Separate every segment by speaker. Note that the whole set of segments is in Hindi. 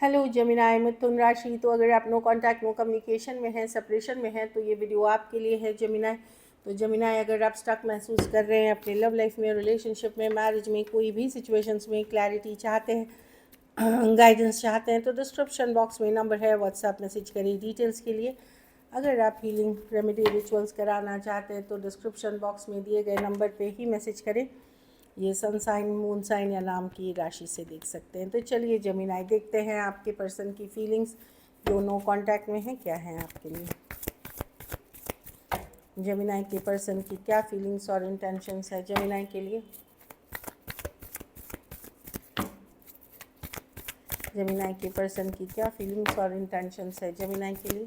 Speaker 1: हेलो जेमिनाई मिथुन राशि। तो अगर आप नो कांटेक्ट नो कम्युनिकेशन में हैं, सेपरेशन में हैं, तो ये वीडियो आपके लिए है जेमिनाई। तो जेमिनाई, अगर आप स्टक महसूस कर रहे हैं अपने लव लाइफ में, रिलेशनशिप में, मैरिज में, कोई भी सिचुएशंस में क्लैरिटी चाहते हैं, गाइडेंस चाहते हैं, तो डिस्क्रिप्शन बॉक्स में नंबर है, व्हाट्सएप मैसेज करिए डिटेल्स के लिए। अगर आप हीलिंग रेमेडी रिचुअल्स कराना चाहते हैं तो डिस्क्रिप्शन बॉक्स में दिए गए नंबर पे ही मैसेज करें। ये सन साइन, मून साइन या नाम की राशि से देख सकते हैं। तो चलिए जेमिनाई, देखते हैं आपके पर्सन की फीलिंग्स जो नो कांटेक्ट में है क्या है आपके लिए। जेमिनाई के पर्सन की क्या फीलिंग्स और इंटेंशंस है जेमिनाई के लिए। जेमिनाई के पर्सन की क्या फीलिंग्स और इंटेंशंस है जेमिनाई के लिए।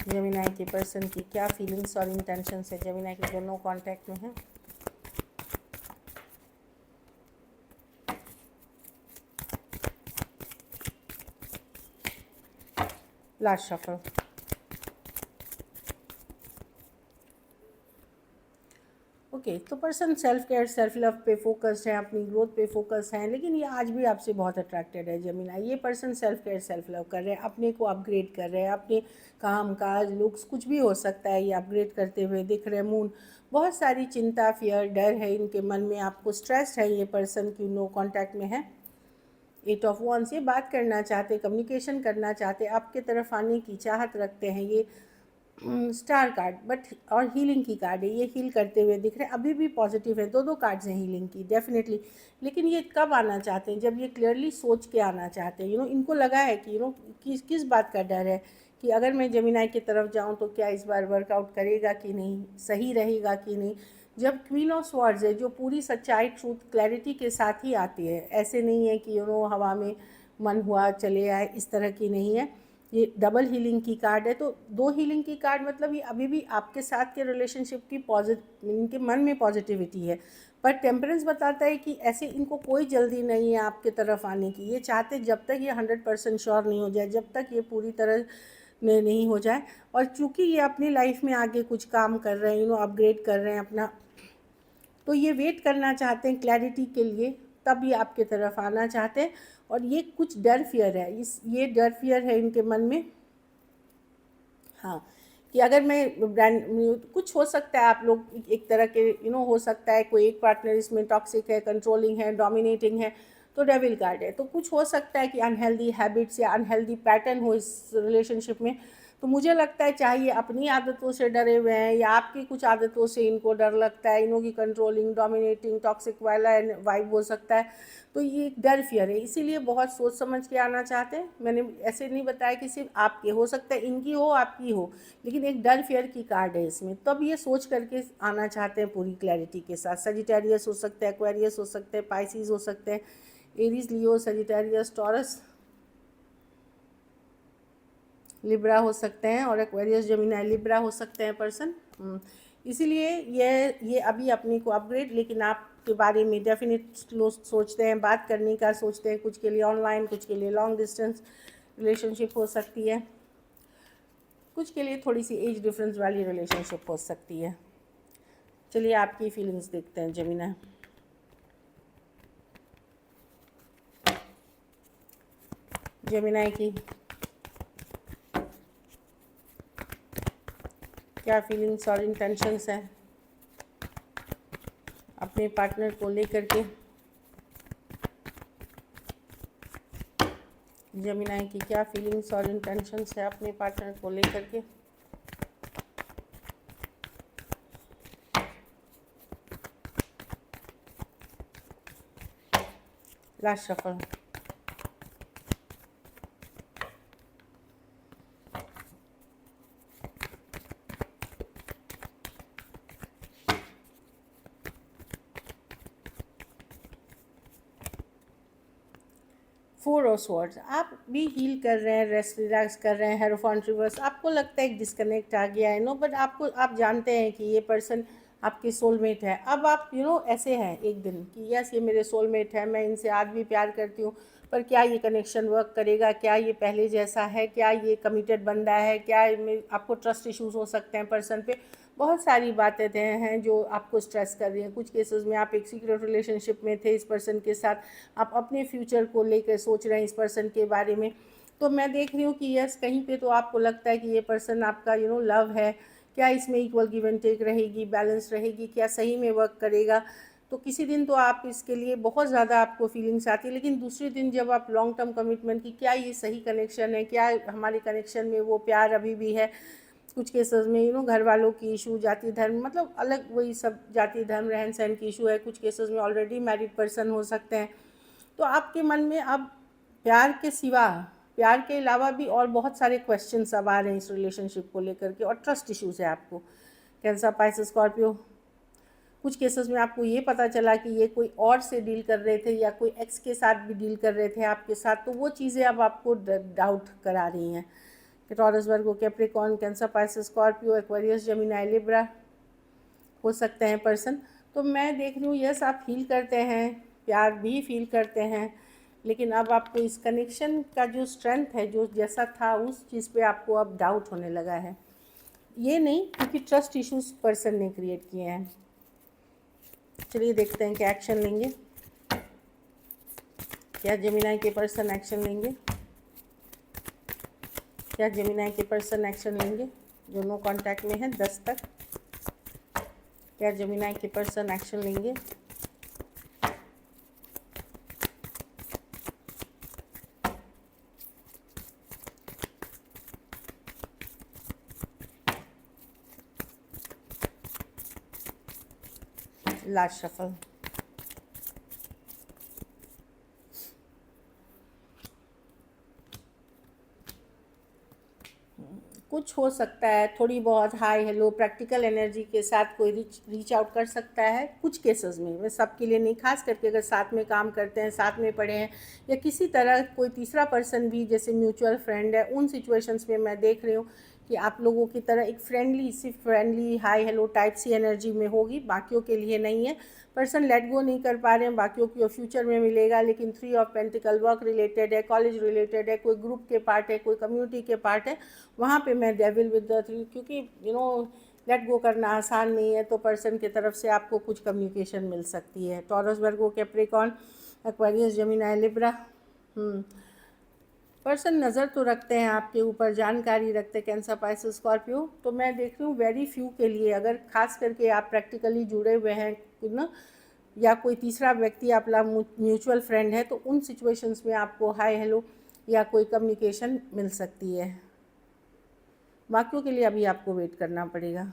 Speaker 1: जेमिनाई के पर्सन की क्या फीलिंग्स और इंटेंशंस है जेमिनाई के जो नो कांटेक्ट में है। Last shuffle. ओके, तो person self care, self love पे फोकस्ड है, अपनी ग्रोथ पे फोकस है, लेकिन ये आज भी आपसे बहुत अट्रैक्टेड है जेमिनाई। ये person self care, self love कर रहे हैं, अपने को अपग्रेड कर रहे हैं, अपने काम काज, लुक्स, कुछ भी हो सकता है, ये अपग्रेड करते हुए दिख रहे हैं। मून, बहुत सारी चिंता, फियर, डर है इनके मन में, आपको स्ट्रेस है ये पर्सन की नो कॉन्टैक्ट में है। 8 ऑफ वंस, ये बात करना चाहते, कम्युनिकेशन करना चाहते, आपके तरफ आने की चाहत रखते हैं। ये स्टार कार्ड बट और हीलिंग की कार्ड है, ये हील करते हुए दिख रहे हैं, अभी भी पॉजिटिव है। दो कार्ड्स हैं हीलिंग की डेफिनेटली। लेकिन ये कब आना चाहते हैं, जब ये क्लियरली सोच के आना चाहते हैं। इनको लगा है कि किस बात का डर है कि अगर मैं जेमिनाई की तरफ जाऊं तो क्या इस बार वर्कआउट करेगा कि नहीं, सही रहेगा कि नहीं। जब क्वीन ऑफ स्वॉर्ड्स है जो पूरी सच्चाई, ट्रूथ, क्लैरिटी के साथ ही आती है, ऐसे नहीं है कि हवा में मन हुआ चले आए, इस तरह की नहीं है। ये डबल हीलिंग की कार्ड है, तो 2 हीलिंग की कार्ड मतलब ये अभी भी आपके साथ के रिलेशनशिप की इनके मन में पॉजिटिविटी है। पर टेम्परेंस बताता है कि ऐसे इनको कोई जल्दी नहीं है आपके तरफ आने की। ये चाहते जब तक ये 100% श्योर नहीं हो जाए, जब तक ये पूरी तरह में नहीं हो जाए। और चूँकि ये अपनी लाइफ में आगे कुछ काम कर रहे हैं, अपग्रेड कर रहे हैं अपना, तो ये वेट करना चाहते हैं क्लैरिटी के लिए, तब ये आपके तरफ आना चाहते हैं। और ये कुछ डर फियर है, ये डर फियर है इनके मन में। हाँ, कि अगर मैं ब्रांड, कुछ हो सकता है, आप लोग एक तरह के हो सकता है कोई एक पार्टनर इसमें टॉक्सिक है, कंट्रोलिंग है, डोमिनेटिंग है, तो डेविल कार्ड है। तो कुछ हो सकता है कि अनहेल्दी हैबिट्स या अनहेल्दी पैटर्न हो इस रिलेशनशिप में। तो मुझे लगता है चाहे ये अपनी आदतों से डरे हुए हैं या आपकी कुछ आदतों से इनको डर लगता है, इनों की कंट्रोलिंग, डोमिनेटिंग, टॉक्सिक वाला वाइब हो सकता है। तो ये एक डर फियर है, इसीलिए बहुत सोच समझ के आना चाहते हैं। मैंने ऐसे नहीं बताया कि सिर्फ आपके, हो सकता है इनकी हो, आपकी हो, लेकिन एक डर फियर की कार्ड है इसमें। तब ये सोच करके आना चाहते हैं पूरी क्लैरिटी के साथ। सजिटेरियस हो सकता है, एक्वेरियस हो सकते हैं, पाइसिस हो सकते हैं, एरीज, लियो, सजिटेरियस, टॉरस, लिब्रा हो सकते हैं, और एक्वेरियस, जेमिनी, लिब्रा हो सकते हैं पर्सन। इसीलिए ये अभी अपने को अपग्रेड, लेकिन आपके बारे में डेफिनेट सोचते हैं, बात करने का सोचते हैं। कुछ के लिए ऑनलाइन, कुछ के लिए लॉन्ग डिस्टेंस रिलेशनशिप हो सकती है, कुछ के लिए थोड़ी सी एज डिफरेंस वाली रिलेशनशिप हो सकती है। चलिए आपकी फीलिंग्स देखते हैं जेमिनी। जेमिनी की क्या फीलिंग्स और इंटेंशंस हैं अपने पार्टनर को लेकर के। जेमिनी की क्या फीलिंग्स और इंटेंशंस है अपने पार्टनर को लेकर के। Last shuffle. Four of swords, आप भी हील कर रहे हैं, रेस्ट रिलैक्स कर रहे हैं, हेरोफॉन्ट रिवर्स। आपको लगता है एक डिस्कनेक्ट आ गया है, बट आप जानते हैं कि ये पर्सन आपके सोलमेट है। अब आप ऐसे हैं एक दिन कि यस ये मेरे सोलमेट है, मैं इनसे आज भी प्यार करती हूँ, पर क्या ये कनेक्शन वर्क करेगा, क्या ये पहले जैसा है, क्या ये कमिटेड बंदा है, क्या इनमें आपको ट्रस्ट इश्यूज हो सकते हैं पर्सन पे। बहुत सारी बातें हैं जो आपको स्ट्रेस कर रही हैं। कुछ केसेस में आप एक सीक्रेट रिलेशनशिप में थे इस पर्सन के साथ, आप अपने फ्यूचर को लेकर सोच रहे हैं इस पर्सन के बारे में। तो मैं देख रही हूँ कि यस, कहीं पे तो आपको लगता है कि ये पर्सन आपका लव है, क्या इसमें इक्वल गिव एंड टेक रहेगी, बैलेंस रहेगी, क्या सही में वर्क करेगा। तो किसी दिन तो आप इसके लिए बहुत ज़्यादा आपको फीलिंग्स आती है, लेकिन दूसरे दिन जब आप लॉन्ग टर्म कमिटमेंट की, क्या ये सही कनेक्शन है, क्या हमारे कनेक्शन में वो प्यार अभी भी है। कुछ केसेस में घर वालों की इशू, जाति धर्म, मतलब अलग वही सब जाति धर्म रहन सहन की इशू है। कुछ केसेस में ऑलरेडी मैरिड पर्सन हो सकते हैं। तो आपके मन में अब प्यार के सिवा, प्यार के अलावा भी और बहुत सारे क्वेश्चंस अब आ रहे हैं इस रिलेशनशिप को लेकर के, और ट्रस्ट इश्यूज है आपको। कैंसर, पाइसेस, स्कॉर्पियो, कुछ केसेस में आपको ये पता चला कि ये कोई और से डील कर रहे थे या कोई एक्स के साथ भी डील कर रहे थे आपके साथ, तो वो चीज़ें अब आपको डाउट करा रही हैं। कि Taurus, Virgo, Capricorn, Cancer, Pisces, Scorpio, Aquarius, Gemini, Libra हो सकते हैं पर्सन। तो मैं देख रही हूँ यस, आप फील करते हैं, प्यार भी फील करते हैं, लेकिन अब आपको इस कनेक्शन का जो स्ट्रेंथ है, जो जैसा था उस चीज़ पे आपको अब डाउट होने लगा है। ये नहीं, क्योंकि ट्रस्ट इश्यूज पर्सन ने क्रिएट किए हैं। चलिए देखते हैं क्या एक्शन लेंगे, क्या जेमिनी के पर्सन एक्शन लेंगे, क्या जेमिनी के पर्सन एक्शन लेंगे जो नो कांटेक्ट में है 10 तक। क्या जेमिनी के पर्सन एक्शन लेंगे। Last shuffle. कुछ हो सकता है, थोड़ी बहुत हाई हेलो प्रैक्टिकल एनर्जी के साथ कोई रीच आउट कर सकता है कुछ केसेस में। मैं सबके लिए नहीं, खास करके अगर साथ में काम करते हैं, साथ में पढ़े हैं, या किसी तरह कोई तीसरा पर्सन भी जैसे म्यूचुअल फ्रेंड है, उन सिचुएशंस में मैं देख रही हूँ कि आप लोगों की तरह एक फ्रेंडली, सिर्फ फ्रेंडली हाई हेलो टाइप सी एनर्जी में होगी, बाकियों के लिए नहीं है। पर्सन लेट गो नहीं कर पा रहे हैं, बाकियों की फ्यूचर में मिलेगा। लेकिन 3 ऑफ पेंटिकल वर्क रिलेटेड है, कॉलेज रिलेटेड है, कोई ग्रुप के पार्ट है, कोई कम्युनिटी के पार्ट है, वहाँ पे मैं डेविल विद द 3, क्योंकि लेट गो करना आसान नहीं है। तो पर्सन की तरफ से आपको कुछ कम्युनिकेशन मिल सकती है। Taurus, Virgo, Capricorn, Aquarius, Gemini, Libra. Person नज़र तो रखते हैं आपके ऊपर, जानकारी रखते हैं, कैंसर, पाइसेस, स्कॉर्पियो। तो मैं देख रही हूँ वेरी फ्यू के लिए, अगर खास करके आप प्रैक्टिकली जुड़े हुए हैं या कोई तीसरा व्यक्ति आपका म्यूचुअल फ्रेंड है, तो उन सिचुएशंस में आपको हाय हेलो या कोई कम्युनिकेशन मिल सकती है। बाकियों के लिए अभी आपको वेट करना पड़ेगा।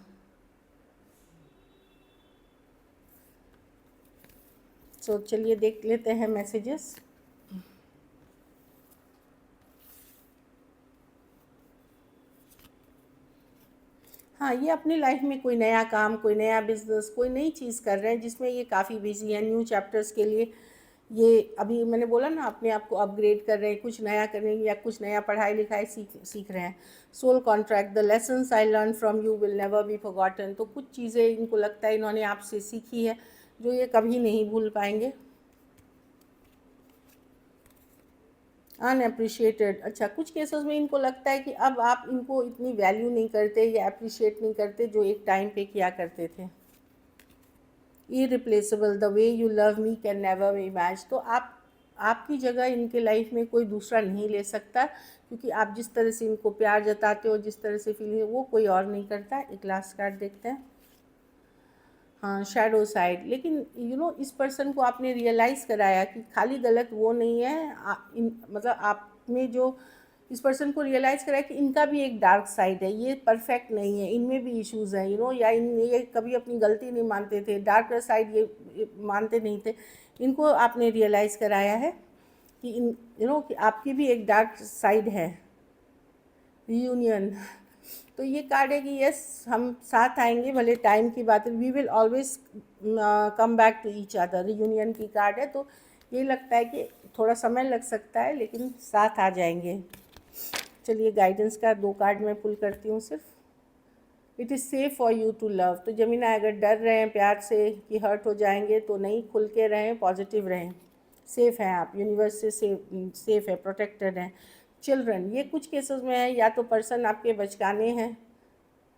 Speaker 1: तो चलिए देख लेते हैं मैसेजेस। हाँ, ये अपनी लाइफ में कोई नया काम, कोई नया बिजनेस, कोई नई चीज़ कर रहे हैं जिसमें ये काफ़ी बिजी है। न्यू चैप्टर्स के लिए ये अभी मैंने बोला ना, अपने आप को अपग्रेड कर रहे हैं, कुछ नया करने या कुछ नया पढ़ाई लिखाई सीख रहे हैं। Soul contract, the lessons I learn from you will never be forgotten. तो कुछ चीज़ें इनको लगता है इन्होंने आपसे सीखी है जो ये कभी नहीं भूल पाएंगे। अनएप्रिशिएटेड, अच्छा, कुछ केसेस में इनको लगता है कि अब आप इनको इतनी वैल्यू नहीं करते या अप्रिशिएट नहीं करते जो एक टाइम पे किया करते थे। Irreplaceable, the way you love me can never be match. तो आपकी जगह इनके लाइफ में कोई दूसरा नहीं ले सकता, क्योंकि आप जिस तरह से इनको प्यार जताते हो, जिस तरह से फीलिंग, वो कोई और नहीं करता। एक लास्ट कार्ड देखते हैं। हाँ, शैडो साइड। लेकिन इस पर्सन को आपने रियलाइज़ कराया कि खाली गलत वो नहीं है, मतलब आपने जो इस पर्सन को रियलाइज़ कराया कि इनका भी एक डार्क साइड है, ये परफेक्ट नहीं है, इनमें भी इश्यूज़ हैं, या ये कभी अपनी गलती नहीं मानते थे, डार्क साइड ये मानते नहीं थे। इनको आपने रियलाइज़ कराया है कि कि आपकी भी एक डार्क साइड है। रियूनियन, तो ये कार्ड है कि यस, हम साथ आएंगे, भले टाइम की बात है, we will always come back to each other. Reunion की कार्ड है, तो ये लगता है कि थोड़ा समय लग सकता है लेकिन साथ आ जाएंगे। चलिए गाइडेंस का 2 कार्ड मैं पुल करती हूँ सिर्फ। It is safe for you to love. तो जेमिनी, अगर डर रहे हैं प्यार से कि हर्ट हो जाएंगे, तो नहीं, खुल के रहें, पॉजिटिव रहें, सेफ़ हैं आप, यूनिवर्स से सेफ़ है, प्रोटेक्टेड हैं। चिल्ड्रन, ये कुछ केसेस में है या तो पर्सन आपके बचकाने हैं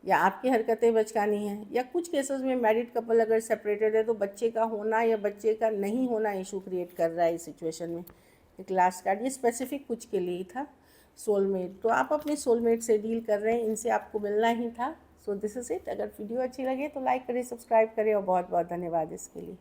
Speaker 1: या आपकी हरकतें बचकानी हैं, या कुछ केसेस में मैरिड कपल अगर सेपरेटेड है तो बच्चे का होना या बच्चे का नहीं होना इशू क्रिएट कर रहा है इस सिचुएशन में। एक लास्ट कार्ड, ये स्पेसिफिक कुछ के लिए ही था। सोलमेट, तो आप अपने सोलमेट से डील कर रहे हैं, इनसे आपको मिलना ही था। So this is it. अगर वीडियो अच्छी लगे तो लाइक करें, सब्सक्राइब करें, और बहुत बहुत धन्यवाद इसके लिए।